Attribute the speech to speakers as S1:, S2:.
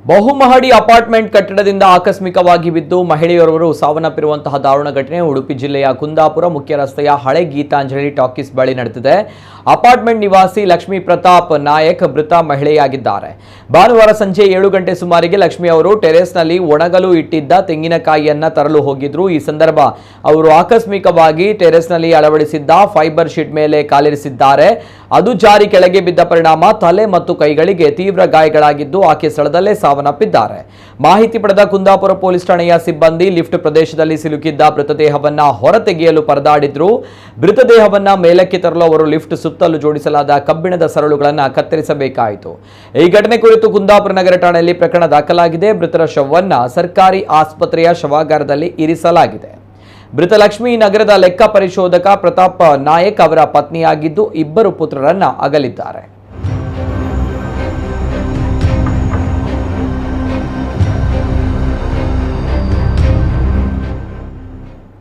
S1: ಬಹುಮಹಡಿ apartment ಕಟ್ಟಡದಿಂದ ಆಕಸ್ಮಿಕವಾಗಿ ಬಿದ್ದು ಮಹಿಳೆಯೊರ್ವರು ಸಾವನ್ನಪ್ಪಿರುವಂತಹ ದಾರುಣ ಘಟನೆ ಉಡುಪಿ ಜಿಲ್ಲೆಯ ಕುಂದಾಪುರ ಮುಖ್ಯ ರಸ್ತೆಯ ಹಳೆ ಗೀತಾಂಜಲಿ ಟಾಕೀಸ್ ಬಳಿ ನಡೆದಿದೆ. ಅಪಾರ್ಟ್ಮೆಂಟ್ ನಿವಾಸಿ ಲಕ್ಷ್ಮೀ ಪ್ರತಾಪ್ ನಾಯಕ್ ಮೃತ ಮಹಿಳೆಯಾಗಿದ್ದಾರೆ. ಭಾನುವಾರ ಸಂಜೆ 7 ಗಂಟೆ ಸುಮಾರಿಗೆ ಲಕ್ಷ್ಮಿ ಅವರು ಟೆರೇಸ್ನಲ್ಲಿ ಒಣಗಲು ಇಟ್ಟಿದ್ದ ತೆಂಗಿನಕಾಯಿಯನ್ನ ತರಲು ಹೋಗಿದ್ರು. ಈ ಸಂದರ್ಭ ಅವರು ಆಕಸ್ಮಿಕವಾಗಿ ಟೆರೇಸ್ನಲ್ಲಿ ಅಳವಡಿಸಿದ್ದ ಫೈಬರ್ ಶೀಟ್ ಮೇಲೆ ಕಾಲಿರಿಸಿದ್ದಾರೆ. ಅದು ಜಾರಿ ಕೆಳಗೆ ಬಿದ್ದ ಪರಿಣಾಮ ತಲೆ ಮತ್ತು ಕೈಗಳಿಗೆ ತೀವ್ರ ಗಾಯಗಳಾಗಿದ್ದು ಆಕೆ ಸ್ಥಳದಲ್ಲೇ ಸಾವನ್ನಪ್ಪಿದ್ದಾರೆ. ಮಾಹಿತಿ ಪಡೆದ ಕುಂದಾಪುರ ಪೊಲೀಸ್ ಠಾಣೆಯ ಸಿಬ್ಬಂದಿ ಲಿಫ್ಟ್ ಪ್ರದೇಶದಲ್ಲಿ ಸಿಲುಕಿದ್ದ ಮೃತದೇಹವನ್ನ ಹೊರತೆಗೆಯಲು ಪರದಾಡಿದ್ರು. ಮೃತದೇಹವನ್ನ ಮೇಲಕ್ಕೆ ತರಲು ಅವರು ಲಿಫ್ಟ್ ಸುತ್ತಲೂ ಜೋಡಿಸಲಾದ ಕಬ್ಬಿಣದ ಸರಳುಗಳನ್ನು ಕತ್ತರಿಸಬೇಕಾಯಿತು. ಈ ಘಟನೆ ಕುರಿತು ಕುಂದಾಪುರ ನಗರ ಠಾಣೆಯಲ್ಲಿ ಪ್ರಕರಣ ದಾಖಲಾಗಿದೆ. ಮೃತರ ಶವವನ್ನ ಸರ್ಕಾರಿ ಆಸ್ಪತ್ರೆಯ ಶವಾಗಾರದಲ್ಲಿ ಇರಿಸಲಾಗಿದೆ. ಮೃತ ಲಕ್ಷ್ಮಿ ನಗರದ ಲೆಕ್ಕ ಪರಿಶೋಧಕ ಪ್ರತಾಪ್ ನಾಯಕ್ ಅವರ ಪತ್ನಿಯಾಗಿದ್ದು 2 ಪುತ್ರರನ್ನ ಅಗಲಿದ್ದಾರೆ.